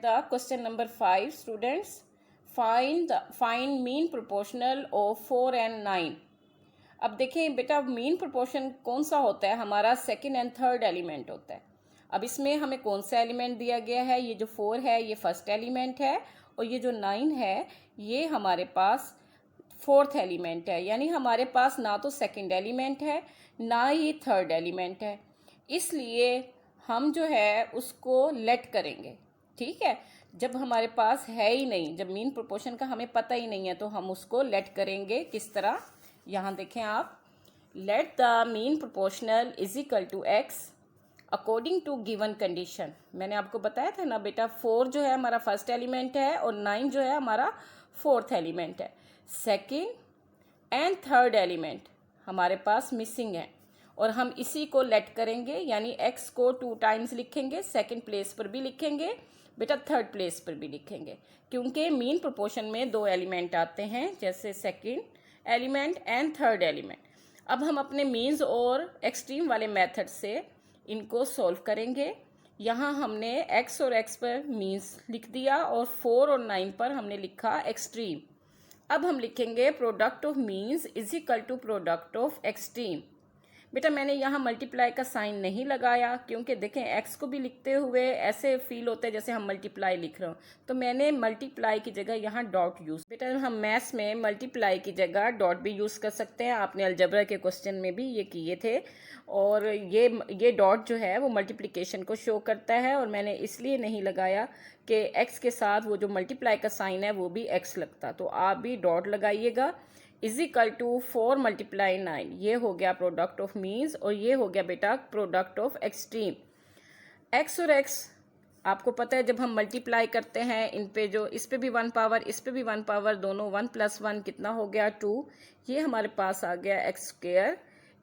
the question number 5, students. Find mean proportional of 4 and 9. अब देखें बेटा, मीन प्रोपोर्शन कौन सा होता है? हमारा सेकंड एंड थर्ड एलिमेंट होता है। अब इसमें हमें कौन सा एलिमेंट दिया गया है? ये जो 4 है ये फर्स्ट एलिमेंट है, और ये जो 9 है ये हमारे पास फोर्थ एलिमेंट है। यानी हमारे पास ना तो सेकंड एलिमेंट है ना ही थर्ड एलिमेंट है, इसलिए हम जो है उसको लेट करेंगे। ठीक है, जब हमारे पास है ही नहीं, जब मीन प्रोपोर्शन का हमें पता ही नहीं है, तो हम उसको लेट करेंगे। किस तरह? यहाँ देखें आप, let the mean proportional is equal to x according to given condition. मैंने आपको बताया था ना बेटा, 4 जो है हमारा फर्स्ट एलिमेंट है और 9 जो है हमारा फोर्थ एलिमेंट है। सेकेंड एंड थर्ड एलिमेंट हमारे पास मिसिंग है, और हम इसी को लेट करेंगे, यानी x को 2 टाइम्स लिखेंगे, सेकंड प्लेस पर भी लिखेंगे बेटा, थर्ड प्लेस पर भी लिखेंगे, क्योंकि मीन प्रोपोर्शन में 2 एलिमेंट आते हैं, जैसे second element and third element. अब हम अपने मीन्स और एक्सट्रीम वाले मेथड से इनको सॉल्व करेंगे। यहाँ हमने x और x पर मीन्स लिख दिया और 4 और 9 पर हमने लिखा एक्सट्रीम। अब हम लिखेंगे product of means is equal to product of extreme. बेटा मैंने यहाँ मल्टीप्लाई का साइन नहीं लगाया, क्योंकि देखें x को भी लिखते हुए ऐसे फील होता है जैसे हम मल्टीप्लाई लिख रहे हो, तो मैंने मल्टीप्लाई की जगह यहाँ डॉट यूज़। बेटा हम मैथ्स में मल्टीप्लाई की जगह डॉट भी यूज़ कर सकते हैं, आपने अलजेब्रा के क्वेश्चन में भी ये किए थे। और ये डॉट जो है वो मल्टीप्लिकेशन को शो करता है, और मैंने इसलिए नहीं लगाया कि x के साथ वो जो मल्टीप्लाई का साइन है वो भी x लगता, तो आप भी डॉट लगाइएगा। इज इक्वल टू 4 मल्टीप्लाई 9, ये हो गया प्रोडक्ट ऑफ मीन्स, और ये हो गया बेटा प्रोडक्ट ऑफ एक्सट्रीम। x और x आपको पता है, जब हम मल्टीप्लाई करते हैं इन पे, जो इस पे भी 1 पावर इस पे भी 1 पावर, दोनों 1 + 1 कितना हो गया 2, ये हमारे पास आ गया x square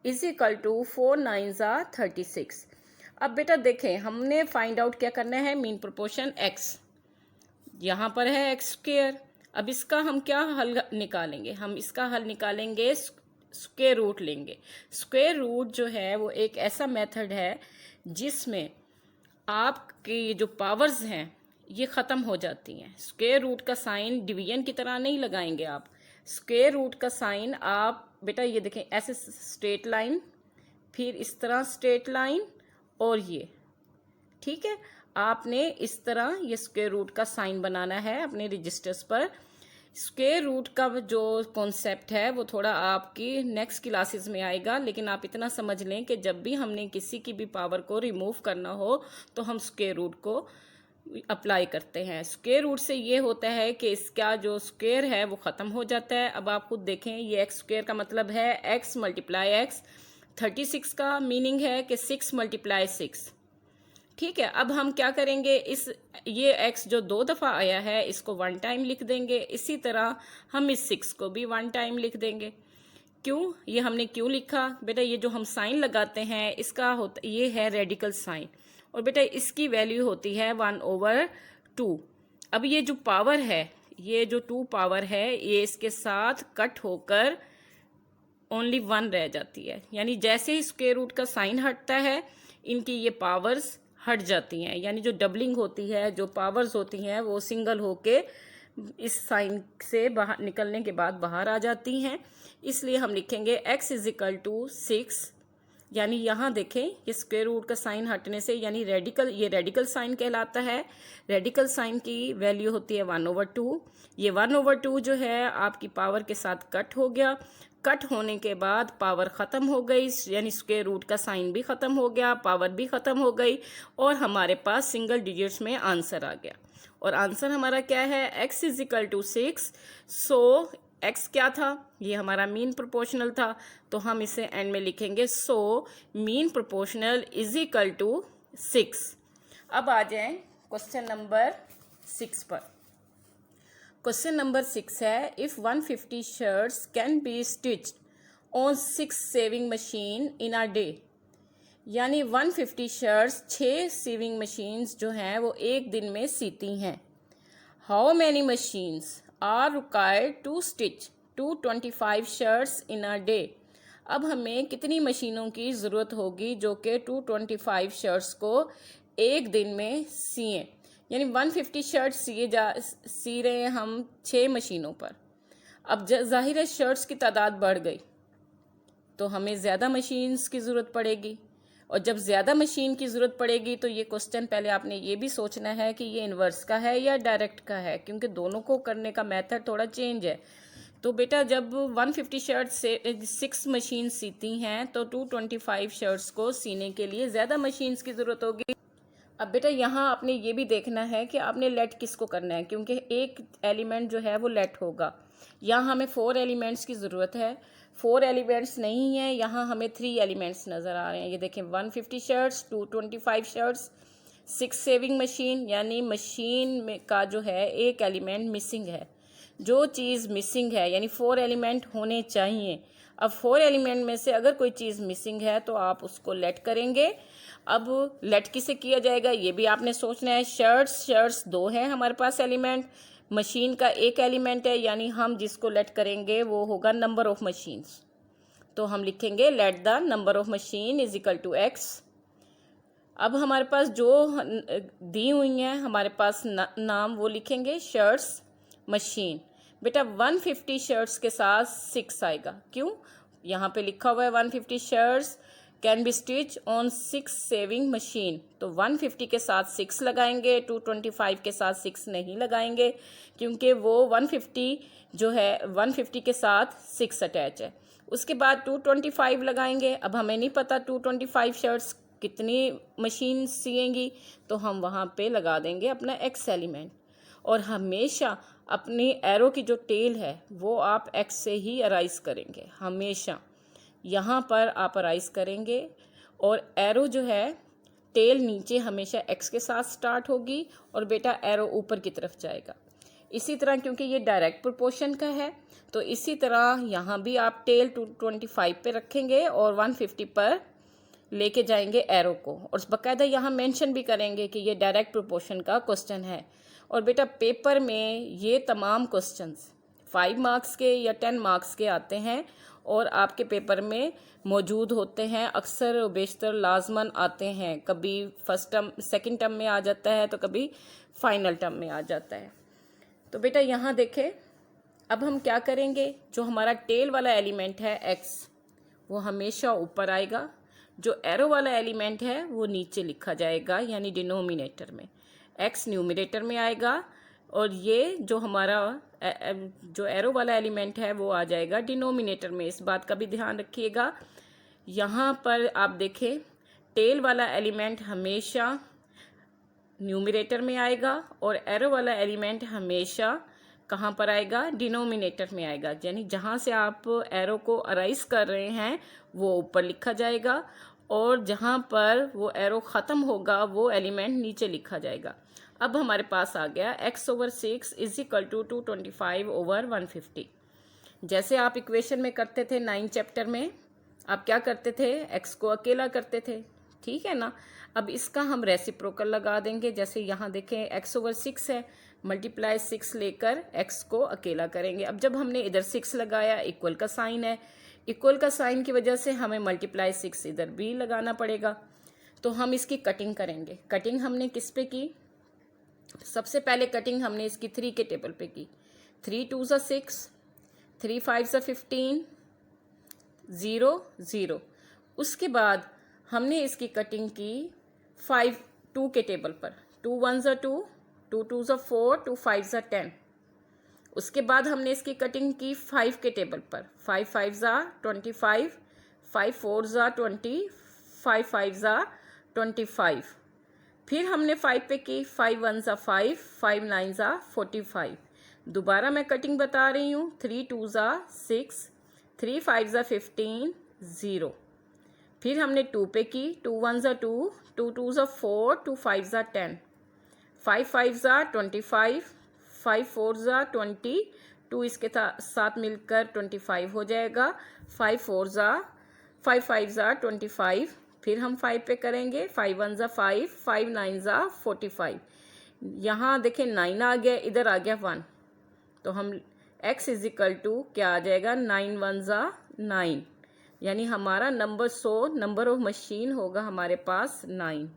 is equal to 4 9 36। अब बेटा देखें, हमने फाइंड आउट क्या करना है? मीन प्रोपोर्शन x, यहाँ पर है x स्क्वायर। अब इसका हम क्या हल निकालेंगे? हम इसका हल निकालेंगे, स्क्वायर रूट लेंगे। स्क्वायर रूट जो है वो एक ऐसा मेथड है जिसमें आपकी जो पावर्स हैं ये ख़त्म हो जाती हैं। स्क्वायर रूट का साइन डिवीजन की तरह नहीं लगाएंगे आप। स्क्वायर रूट का साइन आप बेटा ये देखें, ऐसे स्ट्रेट लाइन, फिर इस तरह स्ट्रेट लाइन, और ये ठीक है, आपने इस तरह ये स्क्वायर रूट का साइन बनाना है अपने रजिस्टर्स पर। स्क्वायर रूट का जो कॉन्सेप्ट है वो थोड़ा आपकी नेक्स्ट क्लासेस में आएगा, लेकिन आप इतना समझ लें कि जब भी हमने किसी की भी पावर को रिमूव करना हो तो हम स्क्वायर रूट को अप्लाई करते हैं। स्क्वायर रूट से ये होता है कि इसका जो स्क्वायर है वो ख़त्म हो जाता है। अब आप खुद देखें, ये x स्क्वायर का मतलब है x मल्टीप्लाई x। 36 का मीनिंग है कि 6 मल्टीप्लाई 6। ठीक है, अब हम क्या करेंगे, ये x जो 2 दफ़ा आया है इसको 1 टाइम लिख देंगे। इसी तरह हम इस 6 को भी 1 टाइम लिख देंगे। क्यों? ये हमने क्यों लिखा? बेटा ये जो हम साइन लगाते हैं इसका होता, ये है रेडिकल साइन, और बेटा इसकी वैल्यू होती है 1/2। अब ये जो पावर है, ये जो 2 पावर है, ये इसके साथ कट होकर ओनली 1 रह जाती है। यानी जैसे ही स्क्वायर रूट का साइन हटता है इनकी ये पावर्स हट जाती हैं, यानी जो डबलिंग होती है, जो पावर्स होती हैं वो सिंगल होके इस साइन से बाहर निकलने के बाद बाहर आ जाती हैं। इसलिए हम लिखेंगे x इज इक्वल टू 6, यानी यहाँ देखें ये स्क्वायर रूट का साइन हटने से, यानी ये रेडिकल साइन कहलाता है। रेडिकल साइन की वैल्यू होती है 1/2। ये 1/2 जो है आपकी पावर के साथ कट हो गया। कट होने के बाद पावर ख़त्म हो गई, यानी स्क्वायर रूट का साइन भी ख़त्म हो गया, पावर भी ख़त्म हो गई, और हमारे पास सिंगल डिजिट्स में आंसर आ गया। और आंसर हमारा क्या है? x is equal to 6। So x क्या था? ये हमारा मीन प्रोपोर्शनल था, तो हम इसे एंड में लिखेंगे, so mean proportional is equal to 6। अब आ जाएं क्वेश्चन नंबर 6 पर। क्वेश्चन नंबर 6 है, if 150 shirts can be stitched on 6 saving machine in a day. यानी 150 शर्ट्स 6 सीविंग मशीन्स जो हैं वो एक दिन में सीती हैं। How many machines are required to stitch 225 shirts in a day. अब हमें कितनी मशीनों की ज़रूरत होगी जो कि 225 शर्ट्स को एक दिन में सिएं। यानी 150 शर्ट सी रहे हैं हम 6 मशीनों पर। अब जाहिर है शर्ट्स की तादाद बढ़ गई तो हमें ज़्यादा मशीन्स की ज़रूरत पड़ेगी, और जब ज़्यादा मशीन की ज़रूरत पड़ेगी तो ये क्वेश्चन पहले आपने ये भी सोचना है कि ये इन्वर्स का है या डायरेक्ट का है, क्योंकि दोनों को करने का मेथड थोड़ा चेंज है। तो बेटा जब 150 शर्ट से 6 मशीन सीती हैं तो 225 शर्ट्स को सीने के लिए ज़्यादा मशीन्स की ज़रूरत होगी। अब बेटा यहाँ आपने ये भी देखना है कि आपने लेट किसको करना है, क्योंकि एक एलिमेंट जो है वो लेट होगा। यहाँ हमें 4 एलिमेंट्स की ज़रूरत है, 4 एलिमेंट्स नहीं है, यहाँ हमें 3 एलिमेंट्स नज़र आ रहे हैं। ये देखें 150 शर्ट्स, 225 शर्ट्स, 6 सेविंग मशीन, यानी मशीन में का जो है एक एलिमेंट मिसिंग है। जो चीज़ मिसिंग है यानी 4 एलिमेंट होने चाहिए। अब 4 एलिमेंट में से अगर कोई चीज़ मिसिंग है तो आप उसको लेट करेंगे। अब लेट किसे किया जाएगा ये भी आपने सोचना है। शर्ट्स 2 हैं हमारे पास एलिमेंट, मशीन का एक एलिमेंट है, यानी हम जिसको लेट करेंगे वो होगा नंबर ऑफ मशीन्स। तो हम लिखेंगे let the number of machine is equal to x. अब हमारे पास जो दी हुई हैं हमारे पास नाम वो लिखेंगे शर्ट्स मशीन। बेटा 150 शर्ट्स के साथ 6 आएगा, क्यों? यहाँ पे लिखा हुआ है 150 shirts can be stitch on 6 saving machine, तो 150 के साथ 6 लगाएंगे, 225 के साथ 6 नहीं लगाएंगे, क्योंकि वो 150 जो है 150 के साथ 6 अटैच है। उसके बाद 225 लगाएंगे। अब हमें नहीं पता 225 शर्ट्स कितनी मशीन सिएंगी, तो हम वहाँ पे लगा देंगे अपना एक्स एलिमेंट। और हमेशा अपनी एरो की जो टेल है वो आप एक्स से ही अराइज करेंगे, हमेशा यहाँ पर आप अराइज करेंगे। और एरो जो है टेल नीचे हमेशा एक्स के साथ स्टार्ट होगी और बेटा एरो ऊपर की तरफ जाएगा। इसी तरह क्योंकि ये डायरेक्ट प्रोपोर्शन का है तो इसी तरह यहाँ भी आप टेल 225 पे रखेंगे और 150 पर लेके जाएंगे एरो को, और बाकायदा यहाँ मेंशन भी करेंगे कि ये डायरेक्ट प्रोपोर्शन का क्वेश्चन है। और बेटा पेपर में ये तमाम क्वेश्चंस 5 मार्क्स के या 10 मार्क्स के आते हैं और आपके पेपर में मौजूद होते हैं, अक्सर बेशतर लाजमन आते हैं। कभी फर्स्ट टर्म सेकंड टर्म में आ जाता है तो कभी फाइनल टर्म में आ जाता है। तो बेटा यहाँ देखें, अब हम क्या करेंगे, जो हमारा टेल वाला एलिमेंट है एक्स वो हमेशा ऊपर आएगा, जो एरो वाला एलिमेंट है वो नीचे लिखा जाएगा यानी डिनोमिनेटर में, एक्स न्यूमिनेटर में आएगा, और ये जो हमारा जो एरो वाला एलिमेंट है वो आ जाएगा डिनोमिनेटर में। इस बात का भी ध्यान रखिएगा। यहाँ पर आप देखें टेल वाला एलिमेंट हमेशा न्यूमिनेटर में आएगा और एरो वाला एलिमेंट हमेशा कहाँ पर आएगा, डिनोमिनेटर में आएगा। यानी जहाँ से आप एरो को अराइज कर रहे हैं वो ऊपर लिखा जाएगा और जहाँ पर वो एरो ख़त्म होगा वो एलिमेंट नीचे लिखा जाएगा। अब हमारे पास आ गया x/6 इज इक्वल टू 225/150। जैसे आप इक्वेशन में करते थे 9 चैप्टर में, आप क्या करते थे, x को अकेला करते थे, ठीक है ना। अब इसका हम रेसिप्रोकल लगा देंगे। जैसे यहाँ देखें x/6 है, मल्टीप्लाई 6 लेकर x को अकेला करेंगे। अब जब हमने इधर 6 लगाया, इक्वल का साइन है, इक्वल का साइन की वजह से हमें मल्टीप्लाई 6 इधर भी लगाना पड़ेगा। तो हम इसकी कटिंग करेंगे। कटिंग हमने किस पे की, सबसे पहले कटिंग हमने इसकी 3 के टेबल पे की। 3 2 ज़ा 6, 3 5 ज़ा 15, 0 0। उसके बाद हमने इसकी कटिंग की 5 2 के टेबल पर, 2 1 ज़ा 2, 2 2 ज़ा 4, 2 5 ज़ा 10। उसके बाद हमने इसकी कटिंग की 5 के टेबल पर, 5 5 ज़ा 25, 5 4 ज़ा 20, 5 5 ज़ा 25। फिर हमने 5 पे की, 5 1 ज़ा 5, 5 9 ज़ा 45। दोबारा मैं कटिंग बता रही हूँ, 3 2 ज़ा 6, 3 5 ज़ा 15, 0। फिर हमने 2 पे की, 2 1 ज़ा 2, 2 2 ज़ा 4, 2 5 ज़ा 10, 5 5 ज़ा 25, 5 4 ज़ा 20, 2 इसके साथ मिलकर 25 हो जाएगा, 5 4 ज़ा 5 5 ज़ा 25। फिर हम 5 पे करेंगे, 5 1 ज़ा 5, 5 9 ज़ा 45। यहाँ देखें 9 आ गया, इधर आ गया 1, तो हम x इज इक्वल टू क्या आ जाएगा, 9 1 ज़ा 9, यानी हमारा नंबर 100 नंबर ऑफ मशीन होगा हमारे पास 9।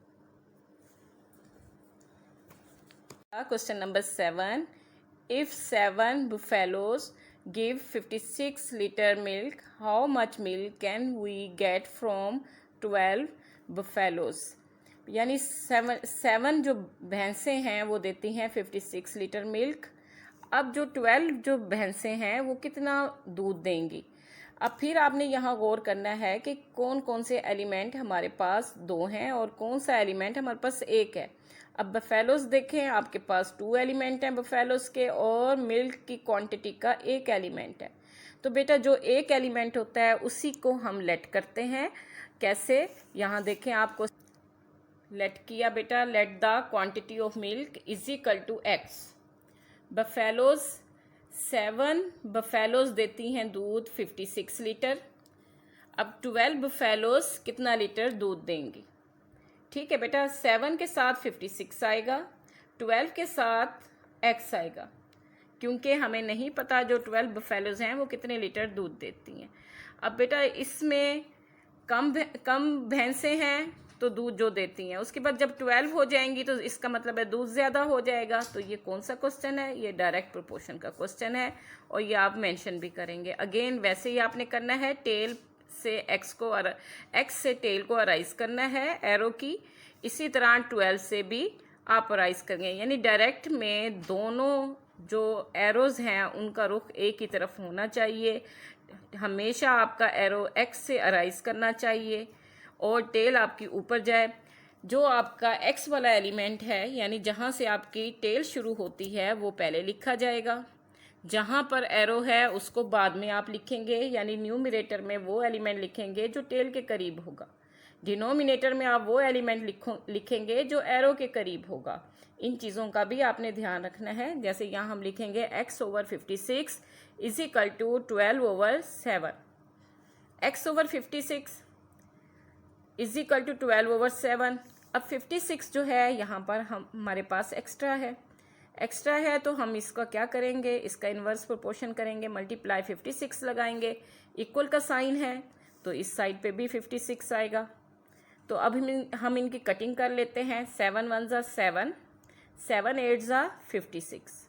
Question number 7. If 7 buffaloes give 56 liter milk, how much milk can we get from 12 buffaloes? यानी सेवन जो भैंसें हैं वो देती हैं 56 लीटर मिल्क। अब जो 12 जो भैंसें हैं वो कितना दूध देंगी। अब फिर आपने यहाँ गौर करना है कि कौन कौन से एलिमेंट हमारे पास 2 हैं और कौन सा एलिमेंट हमारे पास 1 है। अब बफेलोस देखें, आपके पास 2 एलिमेंट हैं बफेलोस के और मिल्क की क्वांटिटी का 1 एलिमेंट है। तो बेटा जो 1 एलिमेंट होता है उसी को हम लेट करते हैं। कैसे, यहाँ देखें, आपको लेट किया बेटा, let the quantity of milk is equal to x. Buffaloes 7 buffaloes देती हैं दूध 56 लीटर। अब 12 बफेलोस कितना लीटर दूध देंगी। ठीक है बेटा, 7 के साथ 56 आएगा, 12 के साथ x आएगा, क्योंकि हमें नहीं पता जो 12 बफेलोज हैं वो कितने लीटर दूध देती हैं। अब बेटा इसमें कम भैंसें हैं तो दूध जो देती हैं, उसके बाद जब 12 हो जाएंगी तो इसका मतलब है दूध ज़्यादा हो जाएगा। तो ये कौन सा क्वेश्चन है, ये डायरेक्ट प्रोपोर्शन का क्वेश्चन है और ये आप मेंशन भी करेंगे। अगेन वैसे ही आपने करना है, टेल से एक्स से टेल को अराइज करना है एरो की, इसी तरह 12 से भी आप अराइज करेंगे। यानी डायरेक्ट में दोनों जो एरोज हैं उनका रुख एक ही तरफ होना चाहिए। हमेशा आपका एरो एक्स से अराइज करना चाहिए और टेल आपकी ऊपर जाए। जो आपका एक्स वाला एलिमेंट है, यानी जहाँ से आपकी टेल शुरू होती है, वो पहले लिखा जाएगा। जहाँ पर एरो है उसको बाद में आप लिखेंगे, यानी न्यूमरेटर में वो एलिमेंट लिखेंगे जो टेल के करीब होगा। डिनोमिनेटर में आप वो एलिमेंट लिखेंगे जो एरो के करीब होगा। इन चीज़ों का भी आपने ध्यान रखना है। जैसे यहाँ हम लिखेंगे x/56 is equal to 12/7। x/56 is equal to 12/7। अब 56 जो है यहाँ पर हमारे पास एक्स्ट्रा है तो हम इसका क्या करेंगे, इसका इन्वर्स प्रोपोर्शन करेंगे, मल्टीप्लाई 56 लगाएंगे, इक्वल का साइन है तो इस साइड पे भी 56 आएगा। तो अब हम इनकी कटिंग कर लेते हैं। 7 1 ज़ा 7, 7 8 ज़ा 56।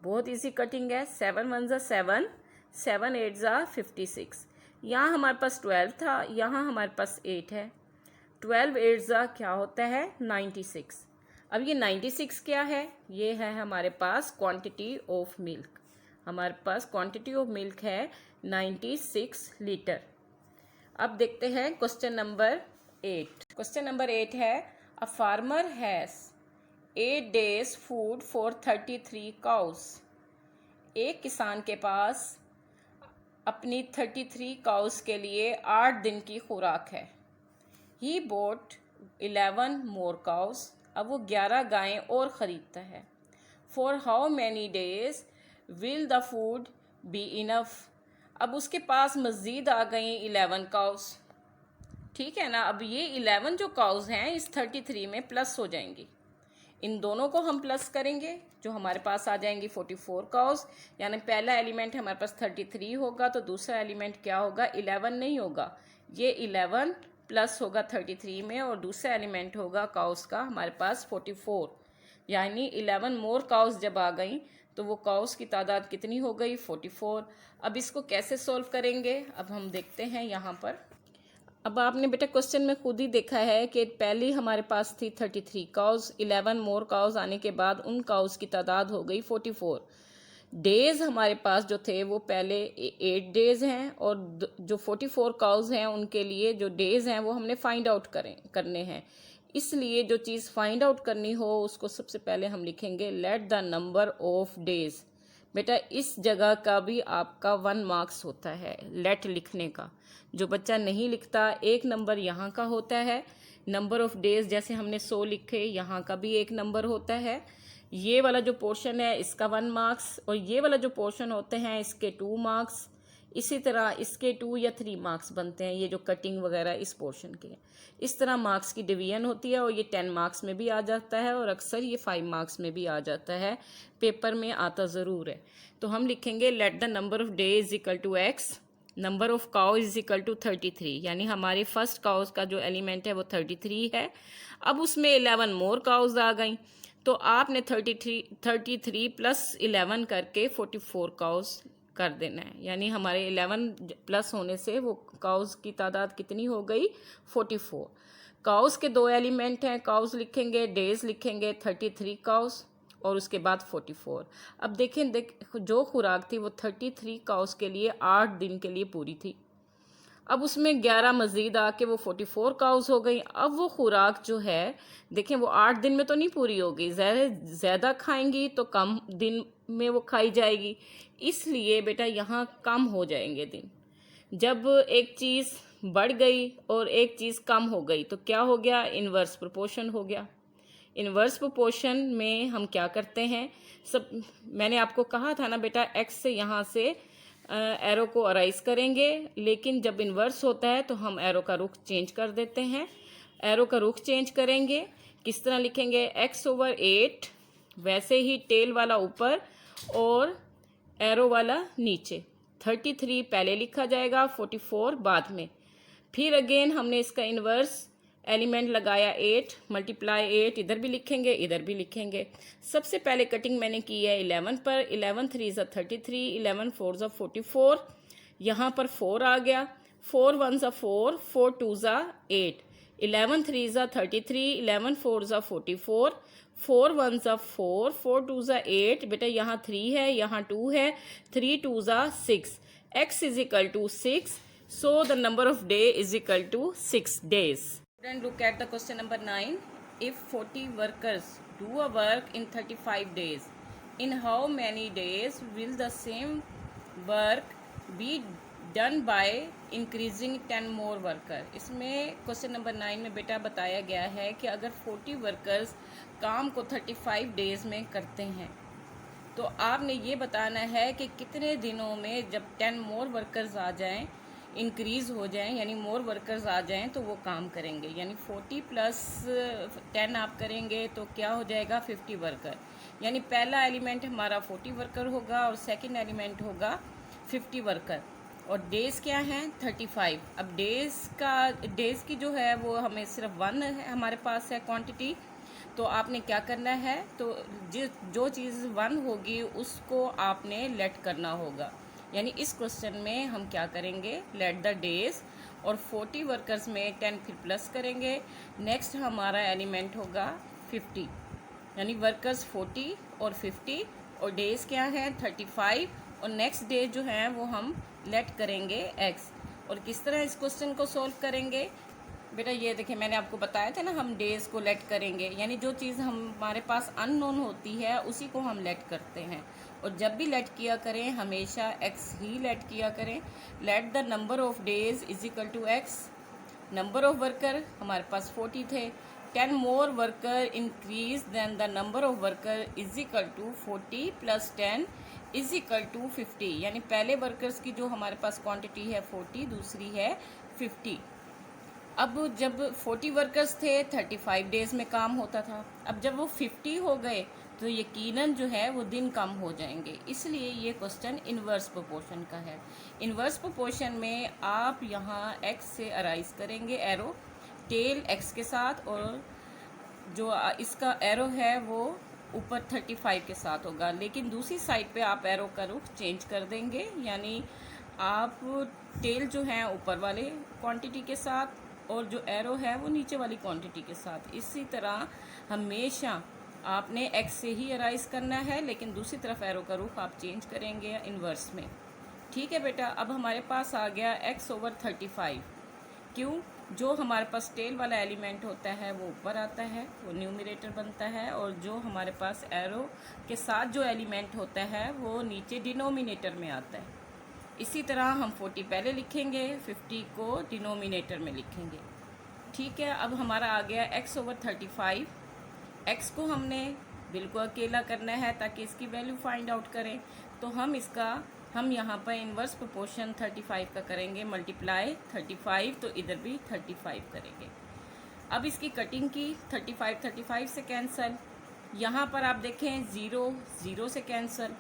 बहुत इजी कटिंग है। 7 1 ज़ा 7, 7 8 ज़ा 56। यहाँ हमारे पास 12 था, यहाँ हमारे पास 8 है। 12 8 ज़ा क्या होता है 96। अब ये 96 क्या है, ये है हमारे पास क्वांटिटी ऑफ मिल्क। हमारे पास क्वांटिटी ऑफ मिल्क है 96 लीटर। अब देखते हैं क्वेश्चन नंबर 8। क्वेश्चन नंबर 8 है, a farmer has 8 days food for 33 cows. एक किसान के पास अपनी 33 काउस के लिए 8 दिन की खुराक है। ही बोट 11 मोर काउस। अब वो 11 गायें और ख़रीदता है। For how many days will the food be enough. अब उसके पास मज़ीद आ गई 11 काउस। ठीक है ना। अब ये 11 जो काउस हैं इस 33 में प्लस हो जाएंगी। इन दोनों को हम प्लस करेंगे, जो हमारे पास आ जाएंगी 44 काउस। यानी पहला एलिमेंट हमारे पास 33 होगा तो दूसरा एलिमेंट क्या होगा, 11 नहीं होगा, ये 11 प्लस होगा 33 में और दूसरा एलिमेंट होगा काउस का हमारे पास 44। यानी 11 मोर काउस जब आ गई तो वो काउस की तादाद कितनी हो गई 44। अब इसको कैसे सॉल्व करेंगे, अब हम देखते हैं यहाँ पर। अब आपने बेटा क्वेश्चन में खुद ही देखा है कि पहले हमारे पास थी 33 काउस, 11 मोर काउस आने के बाद उन काउस की तादाद हो गई 44। डेज़ हमारे पास जो थे वो पहले 8 डेज़ हैं और जो 44 काउस हैं उनके लिए जो डेज़ हैं वो हमने फाइंड आउट करने हैं। इसलिए जो चीज़ फाइंड आउट करनी हो उसको सबसे पहले हम लिखेंगे let the number of days. बेटा इस जगह का भी आपका 1 मार्क्स होता है लेट लिखने का। जो बच्चा नहीं लिखता, 1 नंबर यहाँ का होता है। नंबर ऑफ डेज़ जैसे हमने 100 लिखे, यहाँ का भी 1 नंबर होता है। ये वाला जो पोर्शन है इसका 1 मार्क्स और ये वाला जो पोर्शन होते हैं इसके 2 मार्क्स। इसी तरह इसके 2 या 3 मार्क्स बनते हैं, ये जो कटिंग वगैरह इस पोर्शन के। इस तरह मार्क्स की डिवीजन होती है और ये 10 मार्क्स में भी आ जाता है और अक्सर ये 5 मार्क्स में भी आ जाता है, पेपर में आता ज़रूर है। तो हम लिखेंगे let the number of day is equal to x, number of cow is equal to 33। यानी हमारी फर्स्ट काउस का जो एलिमेंट है वो 33 है। अब उसमें 11 मोर काउस आ गई तो आपने 33 प्लस 11 करके 44 काउस कर देना है, यानी हमारे 11 प्लस होने से वो काउस की तादाद कितनी हो गई 44। काउस के दो एलिमेंट हैं, काउस लिखेंगे, डेज लिखेंगे, 33 काउस और उसके बाद 44। अब देखें जो खुराक थी वो 33 काउस के लिए 8 दिन के लिए पूरी थी। अब उसमें 11 मज़ीद आके वो 44 काउस हो गई। अब वो खुराक जो है देखें वो 8 दिन में तो नहीं पूरी होगी, ज़्यादा खाएंगी तो कम दिन में वो खाई जाएगी, इसलिए बेटा यहाँ कम हो जाएंगे दिन। जब एक चीज़ बढ़ गई और एक चीज़ कम हो गई तो क्या हो गया, इन्वर्स प्रोपोर्शन हो गया। इन्वर्स प्रोपोर्शन में हम क्या करते हैं, सब मैंने आपको कहा था ना बेटा, एक्स से यहाँ से एरो को अराइज करेंगे, लेकिन जब इन्वर्स होता है तो हम एरो का रुख चेंज कर देते हैं। एरो का रुख चेंज करेंगे, किस तरह लिखेंगे, x/8, वैसे ही टेल वाला ऊपर और एरो वाला नीचे। 33 पहले लिखा जाएगा, 44 बाद में। फिर अगेन हमने इसका इन्वर्स एलिमेंट लगाया 8 मल्टीप्लाई 8, इधर भी लिखेंगे इधर भी लिखेंगे। सबसे पहले कटिंग मैंने की है 11 पर, 11 3 ज़ा 33, 11 4 ज़ा 44, यहाँ पर 4 आ गया, 4 1 ज़ा 4, 4 2 ज़ा 8, 11 3 ज़ा 33, 11 4 ज़ा 44, 4 1 ज़ा 4, 4 2 ज़ा 8, बेटा यहाँ 3 है यहाँ 2 है, 3 2 ज़ा 6, x is equal to 6, so the number of day is equal to 6 days. Then look at the question number 9. If 40 workers do a work in 35 days, in how many days will the same work be done by increasing 10 more worker? इसमें question number 9 में बेटा बताया गया है कि अगर 40 workers काम को 35 डेज में करते हैं तो आपने ये बताना है कि कितने दिनों में जब 10 मोर वर्कर्स आ जाएं, इंक्रीज़ हो जाएं, यानी मोर वर्कर्स आ जाएं तो वो काम करेंगे। यानी 40 प्लस 10 आप करेंगे तो क्या हो जाएगा 50 वर्कर, यानी पहला एलिमेंट हमारा 40 वर्कर होगा और सेकंड एलिमेंट होगा 50 वर्कर। और डेज़ क्या हैं 35। अब डेज़ की जो है वो हमें सिर्फ 1 है हमारे पास है क्वांटिटी, तो आपने क्या करना है, तो जो चीज़ 1 होगी उसको आपने लेट करना होगा। यानी इस क्वेश्चन में हम क्या करेंगे, लेट द डेज, और 40 वर्कर्स में 10 फिर प्लस करेंगे। नेक्स्ट हमारा एलिमेंट होगा 50, यानी वर्कर्स 40 और 50 और डेज क्या है 35, और नेक्स्ट डे जो है वो हम लेट करेंगे x। और किस तरह इस क्वेश्चन को सॉल्व करेंगे बेटा, ये देखिए मैंने आपको बताया था ना, हम डेज़ को लेट करेंगे, यानी जो चीज़ हमारे पास अननोन होती है उसी को हम लेट करते हैं। और जब भी लेट किया करें हमेशा x ही लेट किया करें। Let the number of days is equal to x, number of worker हमारे पास 40 थे, 10 more worker increase then the number of worker is equal to 40 plus 10 is equal to 50, यानी पहले वर्कर्स की जो हमारे पास क्वांटिटी है 40, दूसरी है 50। अब जब 40 वर्कर्स थे 35 डेज में काम होता था, अब जब वो 50 हो गए तो यकीनन जो है वो दिन कम हो जाएंगे, इसलिए ये क्वेश्चन इन्वर्स प्रोपोर्शन का है। इन्वर्स प्रोपोर्शन में आप यहाँ x से अराइज करेंगे एरो, टेल x के साथ, और जो इसका एरो है वो ऊपर 35 के साथ होगा, लेकिन दूसरी साइड पे आप एरो का रुख चेंज कर देंगे, यानी आप टेल जो है ऊपर वाले क्वांटिटी के साथ और जो एरो है वो नीचे वाली क्वांटिटी के साथ। इसी तरह हमेशा आपने x से ही अराइज करना है, लेकिन दूसरी तरफ एरो का रुख आप चेंज करेंगे इन्वर्स में। ठीक है बेटा, अब हमारे पास आ गया x/35। क्यों, जो हमारे पास टेल वाला एलिमेंट होता है वो ऊपर आता है, वो न्यूमरेटर बनता है, और जो हमारे पास एरो के साथ जो एलिमेंट होता है वो नीचे डिनोमिनेटर में आता है। इसी तरह हम 40 पहले लिखेंगे, 50 को डिनोमिनेटर में लिखेंगे। ठीक है, अब हमारा आ गया x/35। x को हमने बिल्कुल अकेला करना है ताकि इसकी वैल्यू फाइंड आउट करें, तो हम यहाँ पर इन्वर्स प्रोपोर्शन 35 का करेंगे मल्टीप्लाई 35, तो इधर भी 35 करेंगे। अब इसकी कटिंग की 35 से कैंसिल, यहाँ पर आप देखें 0 से कैंसिल,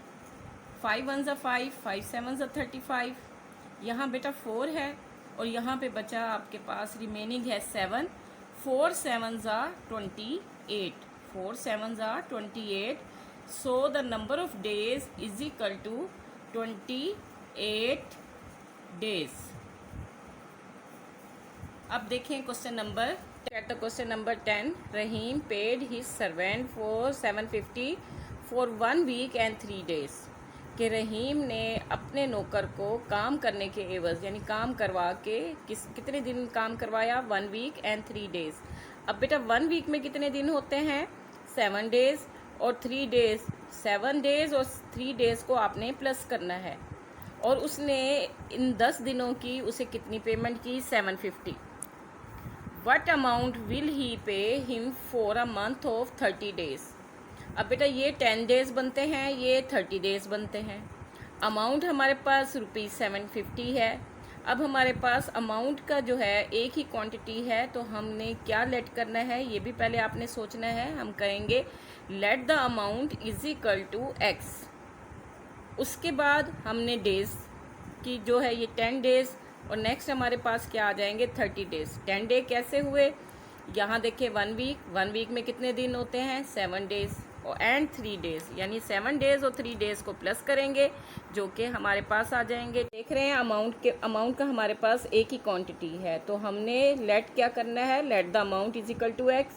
5 1 ज़ा 5, 5 7 ज़ा 35, यहाँ बेटा 4 है और यहाँ पे बचा आपके पास रिमेनिंग है 7, 4 7 ज़ा 28, 4 7s are 28. So the number of days is equal to 28 days. अब देखें question number at the question number 10. Rahim paid his servant for 750 for 1 week and 3 days. कि रहीम ने अपने नौकर को काम करने के एवज यानी काम करवा के कितने दिन काम करवाया 1 week and 3 days. अब बेटा 1 week में कितने दिन होते हैं 7 days और 3 days 7 days और 3 days को आपने प्लस करना है और उसने इन 10 दिनों की उसे कितनी पेमेंट की 750. What amount will he pay him for a month of 30 days? अब बेटा ये 10 days बनते हैं, ये 30 days बनते हैं. अमाउंट हमारे पास ₹750 है. अब हमारे पास अमाउंट का जो है एक ही क्वांटिटी है तो हमने क्या लेट करना है ये भी पहले आपने सोचना है. हम करेंगे let the amount is equal to x. उसके बाद हमने डेज की जो है ये 10 days और नेक्स्ट हमारे पास क्या आ जाएंगे 30 days. 10 day कैसे हुए यहाँ देखिए 1 वीक में कितने दिन होते हैं 7 days और एंड 3 days यानी 7 days और 3 days को प्लस करेंगे जो कि हमारे पास आ जाएंगे. देख रहे हैं अमाउंट का हमारे पास एक ही क्वांटिटी है तो हमने लेट क्या करना है let the amount is equal to x.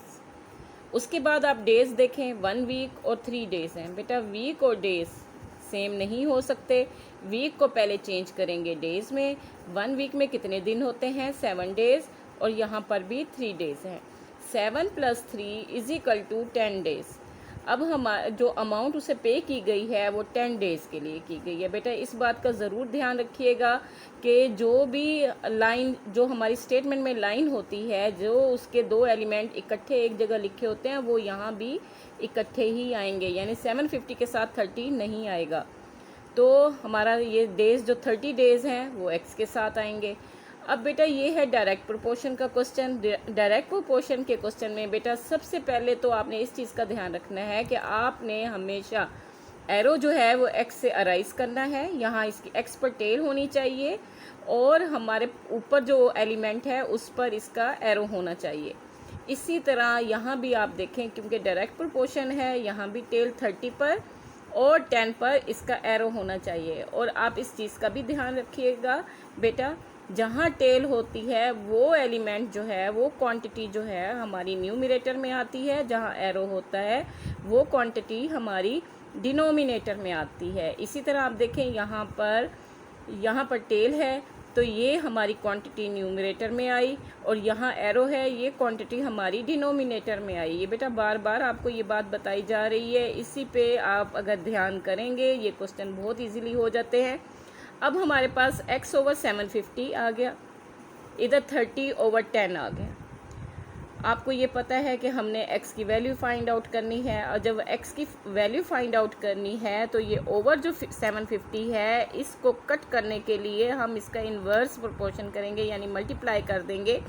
उसके बाद आप डेज देखें 1 वीक और 3 days हैं. बेटा वीक और डेज सेम नहीं हो सकते. वीक को पहले चेंज करेंगे डेज में. 1 वीक में कितने दिन होते हैं 7 days और यहाँ पर भी 3 days हैं. 7 + 3 इज इक्वल टू 10 days. अब हमारा जो अमाउंट उसे पे की गई है वो 10 days के लिए की गई है. बेटा इस बात का ज़रूर ध्यान रखिएगा कि जो भी लाइन जो हमारी स्टेटमेंट में लाइन होती है जो उसके 2 एलिमेंट इकट्ठे एक जगह लिखे होते हैं वो यहाँ भी इकट्ठे ही आएंगे यानी 750 के साथ 30 नहीं आएगा. तो हमारा ये डेज जो 30 days हैं वो एक्स के साथ आएंगे. अब बेटा ये है डायरेक्ट प्रोपोर्शन का क्वेश्चन. डायरेक्ट प्रोपोर्शन के क्वेश्चन में बेटा सबसे पहले तो आपने इस चीज़ का ध्यान रखना है कि आपने हमेशा एरो जो है वो एक्स से अराइज करना है. यहाँ इसकी एक्स पर टेल होनी चाहिए और हमारे ऊपर जो एलिमेंट है उस पर इसका एरो होना चाहिए. इसी तरह यहाँ भी आप देखें क्योंकि डायरेक्ट प्रोपोर्शन है यहाँ भी टेल 30 पर और 10 पर इसका एरो होना चाहिए. और आप इस चीज़ का भी ध्यान रखिएगा बेटा जहाँ टेल होती है वो एलिमेंट जो है वो क्वांटिटी जो है हमारी न्यूमरेटर में आती है. जहाँ एरो होता है वो क्वांटिटी हमारी डिनोमिनेटर में आती है. इसी तरह आप देखें यहाँ पर टेल है तो ये हमारी क्वांटिटी न्यूमरेटर में आई और यहाँ एरो है ये क्वांटिटी हमारी डिनोमिनेटर में आई. ये बेटा बार बार आपको ये बात बताई जा रही है. इसी पे आप अगर ध्यान करेंगे ये क्वेश्चन बहुत इजीली हो जाते हैं. अब हमारे पास x ओवर 750 आ गया. इधर 30 ओवर 10 आ गया. आपको ये पता है कि हमने x की वैल्यू फाइंड आउट करनी है और जब x की वैल्यू फाइंड आउट करनी है तो ये ओवर जो 750 है इसको कट करने के लिए हम इसका इन्वर्स प्रोपोर्शन करेंगे यानी मल्टीप्लाई कर देंगे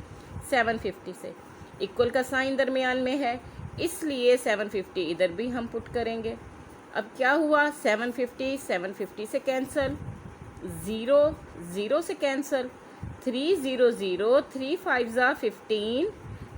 750 से. इक्वल का साइन दरमियान में है इसलिए 750 इधर भी हम पुट करेंगे. अब क्या हुआ 750 से कैंसिल 0 से कैंसिल 3 0 0 3 5 ज़ा 15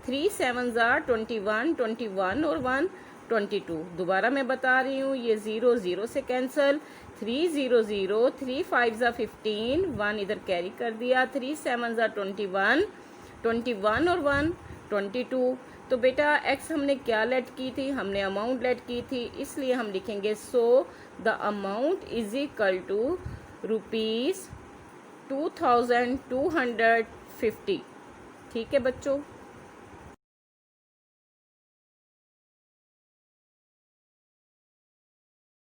3 7 ज़ा 21 और 1 22. दोबारा मैं बता रही हूँ ये 0 से कैंसिल 3 0 0 3 5 ज़ा 15 1 इधर कैरी कर दिया 3 7 ज़ा 21 और 1 22. तो बेटा x हमने क्या लेट की थी हमने अमाउंट लेट की थी इसलिए हम लिखेंगे so the amount is equal to ₹2250. ठीक है बच्चों.